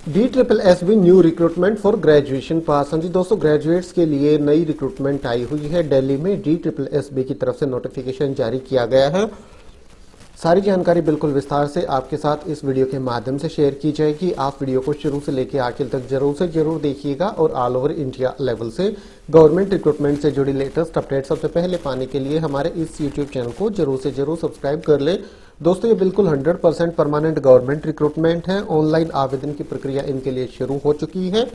DSSB new recruitment for graduation pass. हाँ जी दोस्तों, graduates के लिए नई रिक्रूटमेंट आई हुई है। दिल्ली में DSSB की तरफ से नोटिफिकेशन जारी किया गया है। सारी जानकारी बिल्कुल विस्तार से आपके साथ इस वीडियो के माध्यम से शेयर की जाएगी। आप वीडियो को शुरू से लेकर आखिर तक जरूर से जरूर देखिएगा और ऑल ओवर इंडिया लेवल से गवर्नमेंट रिक्रूटमेंट से जुड़ी लेटेस्ट अपडेट सबसे पहले पाने के लिए हमारे इस यूट्यूब चैनल को जरूर से जरूर सब्सक्राइब कर ले। दोस्तों, ये बिल्कुल 100% परमानेंट गवर्नमेंट रिक्रूटमेंट है। ऑनलाइन आवेदन की प्रक्रिया इनके लिए शुरू हो चुकी है।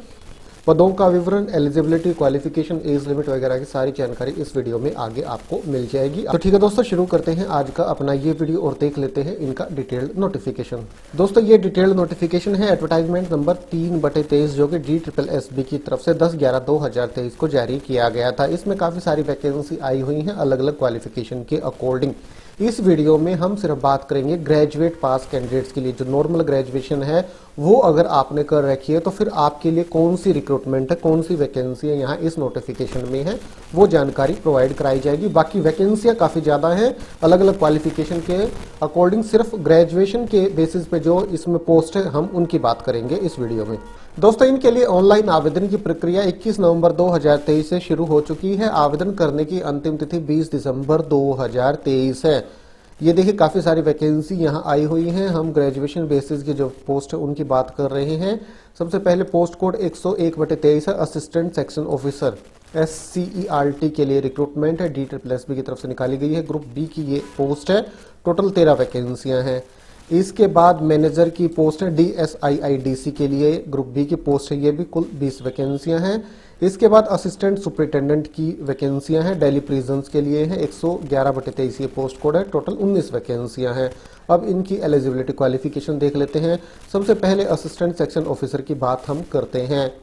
पदों का विवरण, एलिजिबिलिटी, क्वालिफिकेशन, एज लिमिट वगैरह की सारी जानकारी इस वीडियो में आगे आपको मिल जाएगी। तो ठीक है दोस्तों, शुरू करते हैं आज का अपना ये वीडियो और देख लेते हैं इनका डिटेल्ड नोटिफिकेशन। दोस्तों, ये डिटेल्ड नोटिफिकेशन है एडवर्टाइजमेंट नंबर 3/23 जो कि DSSB की तरफ से 10/11/2023 को जारी किया गया था। इसमें काफी सारी वैकेंसी आई हुई है अलग अलग क्वालिफिकेशन के अकॉर्डिंग। इस वीडियो में हम सिर्फ बात करेंगे ग्रेजुएट पास कैंडिडेट्स के लिए। जो नॉर्मल ग्रेजुएशन है वो अगर आपने कर रखी है तो फिर आपके लिए कौन सी रिक्रूटमेंट है, कौन सी वैकेंसी है यहाँ इस नोटिफिकेशन में है, वो जानकारी प्रोवाइड कराई जाएगी। बाकी वैकेंसियां काफी ज्यादा हैं अलग अलग क्वालिफिकेशन के अकॉर्डिंग। सिर्फ ग्रेजुएशन के बेसिस पे जो इसमें पोस्ट है हम उनकी बात करेंगे इस वीडियो में। दोस्तों, इनके लिए ऑनलाइन आवेदन की प्रक्रिया 21 नवंबर 2023 से शुरू हो चुकी है। आवेदन करने की अंतिम तिथि 20 दिसंबर 2023 है। ये देखिए काफी सारी वैकेंसी यहाँ आई हुई हैं। हम ग्रेजुएशन बेसिस की जो पोस्ट है उनकी बात कर रहे हैं। सबसे पहले पोस्ट कोड 101/23 है, असिस्टेंट सेक्शन ऑफिसर SCERT के लिए रिक्रूटमेंट है। DSSB की तरफ से निकाली गई है। ग्रुप बी की ये पोस्ट है। टोटल 13 वैकेंसियां हैं। इसके बाद मैनेजर की पोस्ट है DSIIDC के लिए, ग्रुप बी की पोस्ट है, ये भी कुल 20 वैकेंसियां हैं। इसके बाद असिस्टेंट सुपरिटेंडेंट की वैकेंसियां हैं, दिल्ली प्रिजन्स के लिए है, 111/23 ये पोस्ट कोड है। टोटल 19 वैकेंसियां हैं। अब इनकी एलिजिबिलिटी क्वालिफिकेशन देख लेते हैं। सबसे पहले असिस्टेंट सेक्शन ऑफिसर की बात हम करते हैं।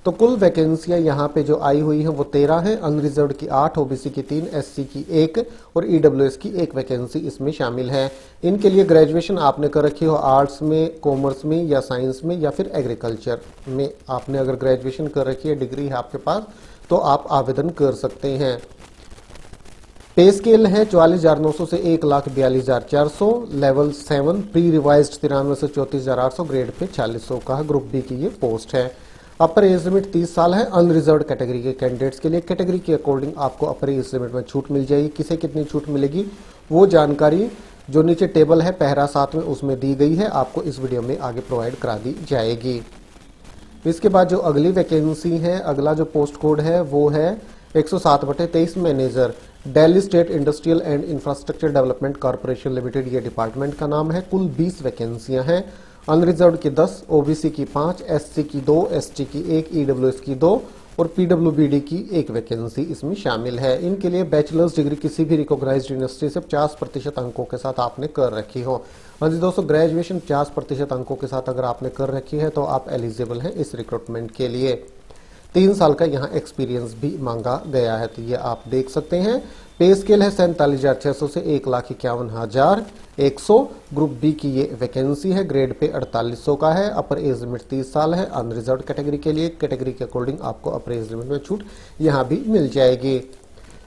तो कुल वैकेंसियां यहाँ पे जो आई हुई हैं वो 13 है। अनरिजर्व्ड की 8, OBC की 3, SC की 1 और EWS की 1 वैकेंसी इसमें शामिल है। इनके लिए ग्रेजुएशन आपने कर रखी हो आर्ट्स में, कॉमर्स में या साइंस में या फिर एग्रीकल्चर में, आपने अगर ग्रेजुएशन कर रखी है, डिग्री है आपके पास, तो आप आवेदन कर सकते हैं। पे स्केल है 44,900 से 1,42,400। लेवल 7 प्री रिवाइज्ड 93 से 34,800। ग्रेड पे 4600 का है। ग्रुप बी की ये पोस्ट है। अपर एज लिमिट 30 साल है अनरिजर्व्ड कैटेगरी के कैंडिडेट्स के लिए। कैटेगरी के अकॉर्डिंग आपको अपर एज लिमिट में छूट मिल जाएगी। किसे कितनी छूट मिलेगी वो जानकारी जो नीचे टेबल है पैरा 7 में उसमें दी गई है, आपको इस वीडियो में आगे प्रोवाइड करा दी जाएगी। इसके बाद जो अगली वैकेंसी है, अगला जो पोस्ट कोड है वो है 107/23 manager, Delhi state industrial and infrastructure development corporation limited, ये डिपार्टमेंट का नाम है। कुल 20 वैकेंसियां हैं। अनरिजर्व्ड की 10, OBC की 5, SC की 2, ST की 1, EWS की 2 और PWBD की 1 वैकेंसी इसमें शामिल है। इनके लिए बैचलर्स डिग्री किसी भी रिकॉग्नाइज्ड यूनिवर्सिटी से 50% अंकों के साथ आपने कर रखी हो। हाँ जी दोस्तों, ग्रेजुएशन 50% अंकों के साथ अगर आपने कर रखी है तो आप एलिजिबल हैं इस रिक्रूटमेंट के लिए। 3 साल का यहाँ एक्सपीरियंस भी मांगा गया है, तो ये आप देख सकते हैं। पे स्केल है 47,600 से 1,51,100। ग्रुप बी की ये वैकेंसी है। ग्रेड पे 4800 का है। अपर एज लिमिट 30 साल है अनरिजर्व्ड कैटेगरी के लिए। कैटेगरी के अकॉर्डिंग आपको अपर एज लिमिट में छूट यहाँ भी मिल जाएगी।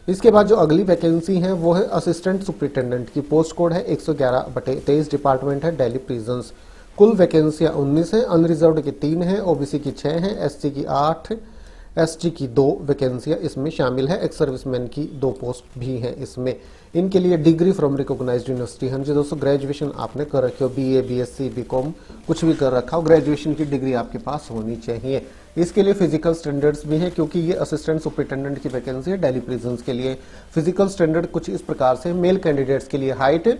इसके बाद जो अगली वैकेंसी है वो है असिस्टेंट सुपरिटेंडेंट की। पोस्ट कोड है 111/23 डिपार्टमेंट है दिल्ली प्रिजन्स। कुल वैकेंसियां 19 है। अनरिजर्व्ड की 3 है, OBC की 6 है, SC की 8, ST की 2 वैकेंसियां इसमें शामिल है। एक्स सर्विसमैन की 2 पोस्ट भी हैं इसमें। इनके लिए डिग्री फ्रॉम रिकॉग्नाइज्ड यूनिवर्सिटी। हाँ जी दोस्तों, ग्रेजुएशन आपने कर रखी हो, BA, BSc, BCom कुछ भी कर रखा हो, ग्रेजुएशन की डिग्री आपके पास होनी चाहिए। इसके लिए फिजिकल स्टैंडर्ड्स भी हैं क्योंकि ये असिस्टेंट सुपरिटेंडेंट की वैकेंसी है दिल्ली प्रिजन्स के लिए। फिजिकल स्टैंडर्ड कुछ इस प्रकार से, मेल कैंडिडेट्स के लिए हाइट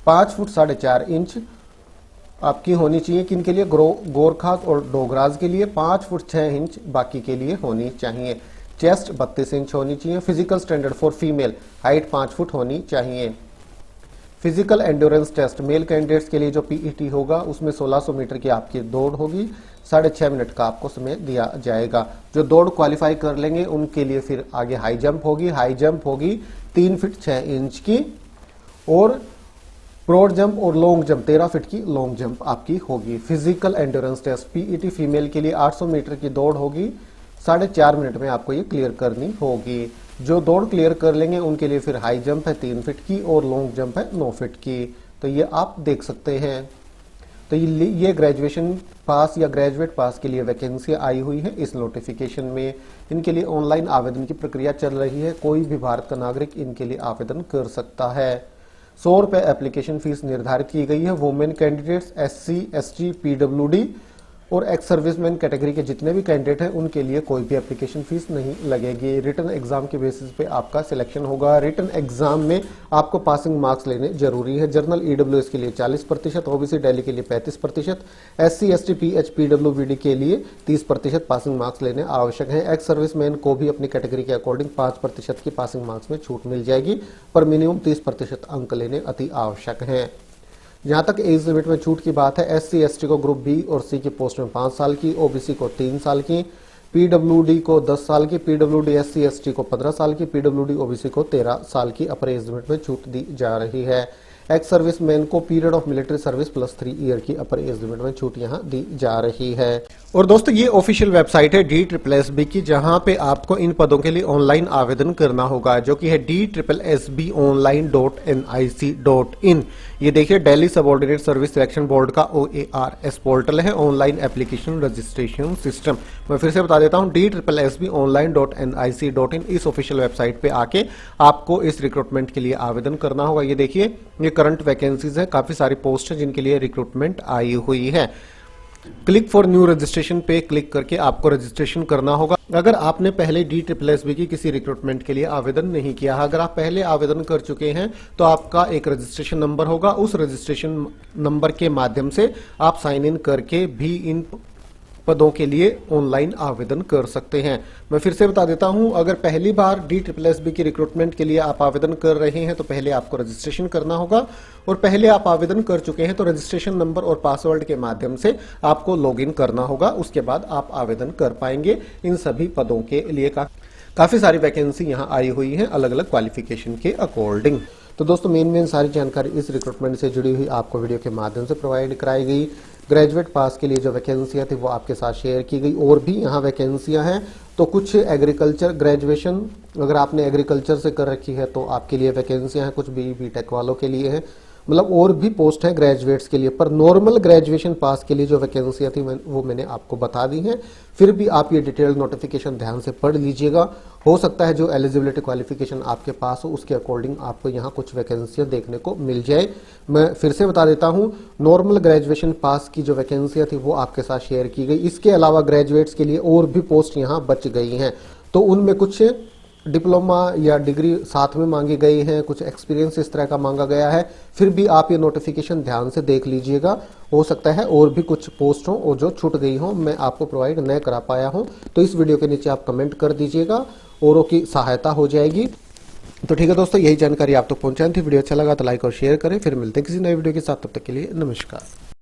5 फुट 4.5 इंच आपकी होनी चाहिए। किन के लिए? गोरखास और डोगराज के लिए 5 फुट 6 इंच बाकी के लिए होनी चाहिए। चेस्ट 32 इंच होनी चाहिए। Physical standard for female height 5 foot होनी चाहिए। Physical endurance test male candidates के लिए जो PET होगा उसमें 1600 मीटर की आपकी दौड़ होगी। 6.5 मिनट का आपको समय दिया जाएगा। जो दौड़ क्वालिफाई कर लेंगे उनके लिए फिर आगे हाई जंप होगी। हाई जंप होगी 3 फीट 6 इंच की और ब्रॉड जंप और लॉन्ग जंप 13 फीट की लॉन्ग जंप आपकी होगी। Physical endurance test PET female के लिए 800 मीटर की दौड़ होगी। 4.5 मिनट में आपको ये क्लियर करनी होगी। जो दौड़ क्लियर कर लेंगे उनके लिए फिर हाई जंप है 3 फीट की और लॉन्ग जंप है 9 फीट की। तो ये आप देख सकते हैं। तो ये ग्रेजुएशन पास या ग्रेजुएट पास के लिए वैकेंसी आई हुई है। इस नोटिफिकेशन में इनके लिए ऑनलाइन आवेदन की प्रक्रिया चल रही है। कोई भी भारत का नागरिक इनके लिए आवेदन कर सकता है। 100 रुपए एप्लीकेशन फीस निर्धारित की गई है। Women candidates, SC, ST, PWD और एक्स सर्विसमैन कैटेगरी के जितने भी कैंडिडेट हैं उनके लिए कोई भी एप्लीकेशन फीस नहीं लगेगी। रिटन एग्जाम के बेसिस पे आपका सिलेक्शन होगा। रिटन एग्जाम में आपको पासिंग मार्क्स लेने जरूरी है। जनरल EWS के लिए 40%, OBC दिल्ली के लिए 35%, SC, ST, PH, PWD के लिए 30% पासिंग मार्क्स लेने आवश्यक हैं। एक्स सर्विसमैन को भी अपनी कैटेगरी के अकॉर्डिंग 5% की पासिंग मार्क्स में छूट मिल जाएगी, पर मिनिमम 30% अंक लेने अति आवश्यक हैं। जहां तक एज लिमिट में छूट की बात है, SC, ST को ग्रुप B और C की पोस्ट में 5 साल की, OBC को 3 साल की, PWD को 10 साल की, PWD SC, ST को 15 साल की, PWD OBC को 13 साल की अपर एज लिमिट में छूट दी जा रही है। एक्स सर्विसमैन को period of military service plus 3 year की अपर एज लिमिट में छूट यहां दी जा रही है। और दोस्तों ये ऑफिशियल वेबसाइट है DSSB की, जहां पे आपको इन पदों के लिए ऑनलाइन आवेदन करना होगा, जो कि है DSSBonline.nic.in। ये देखिए Delhi subordinate service selection board का OARS पोर्टल है, ऑनलाइन एप्लीकेशन रजिस्ट्रेशन सिस्टम। मैं फिर से बता देता हूं, DSSBonline.nic.in। इस ऑफिशियल वेबसाइट पे आके आपको इस रिक्रूटमेंट के लिए आवेदन करना होगा। ये देखिए, ये करंट वैकेंसीज है, काफी सारी पोस्ट है जिनके लिए रिक्रूटमेंट आई हुई है। क्लिक फॉर न्यू रजिस्ट्रेशन पे क्लिक करके आपको रजिस्ट्रेशन करना होगा। अगर आपने पहले DSSB की किसी रिक्रूटमेंट के लिए आवेदन नहीं किया है, अगर आप पहले आवेदन कर चुके हैं तो आपका एक रजिस्ट्रेशन नंबर होगा। उस रजिस्ट्रेशन नंबर के माध्यम से आप साइन इन करके भी इन पदों के लिए ऑनलाइन आवेदन कर सकते हैं। मैं फिर से बता देता हूं, अगर पहली बार DSSB की रिक्रूटमेंट के लिए आप आवेदन कर रहे हैं तो पहले आपको रजिस्ट्रेशन करना होगा, और पहले आप आवेदन कर चुके हैं तो रजिस्ट्रेशन नंबर और पासवर्ड के माध्यम से आपको लॉगिन करना होगा। उसके बाद आप आवेदन कर पाएंगे इन सभी पदों के लिए। काफी सारी वैकेंसी यहाँ आई हुई है अलग अलग क्वालिफिकेशन के अकॉर्डिंग। तो दोस्तों मेन सारी जानकारी इस रिक्रूटमेंट से जुड़ी हुई आपको वीडियो के माध्यम से प्रोवाइड कराई गई। ग्रेजुएट पास के लिए जो वैकेंसियां थी वो आपके साथ शेयर की गई। और भी यहाँ वैकेंसियां हैं, तो कुछ एग्रीकल्चर ग्रेजुएशन अगर आपने एग्रीकल्चर से कर रखी है तो आपके लिए वैकेंसियां हैं, कुछ BTech वालों के लिए है, मतलब और भी पोस्ट है ग्रेजुएट्स के लिए। पर नॉर्मल ग्रेजुएशन पास के लिए जो वैकेंसियां थी वो मैंने आपको बता दी हैं। फिर भी आप ये डिटेल नोटिफिकेशन ध्यान से पढ़ लीजिएगा। हो सकता है जो एलिजिबिलिटी क्वालिफिकेशन आपके पास हो उसके अकॉर्डिंग आपको यहाँ कुछ वैकेंसियां देखने को मिल जाए। मैं फिर से बता देता हूँ, नॉर्मल ग्रेजुएशन पास की जो वैकेंसियां थी वो आपके साथ शेयर की गई। इसके अलावा ग्रेजुएट्स के लिए और भी पोस्ट यहाँ बच गई हैं, तो उनमें कुछ डिप्लोमा या डिग्री साथ में मांगी गई है, कुछ एक्सपीरियंस इस तरह का मांगा गया है। फिर भी आप ये नोटिफिकेशन ध्यान से देख लीजिएगा, हो सकता है और भी कुछ पोस्ट हो और जो छूट गई हो, मैं आपको प्रोवाइड न करा पाया हूं। तो इस वीडियो के नीचे आप कमेंट कर दीजिएगा, औरों की सहायता हो जाएगी। तो ठीक है दोस्तों, यही जानकारी आप तक पहुंचानी थी। वीडियो अच्छा लगा तो लाइक और शेयर करें। फिर मिलते हैं किसी नए वीडियो के साथ, तब तक के लिए नमस्कार।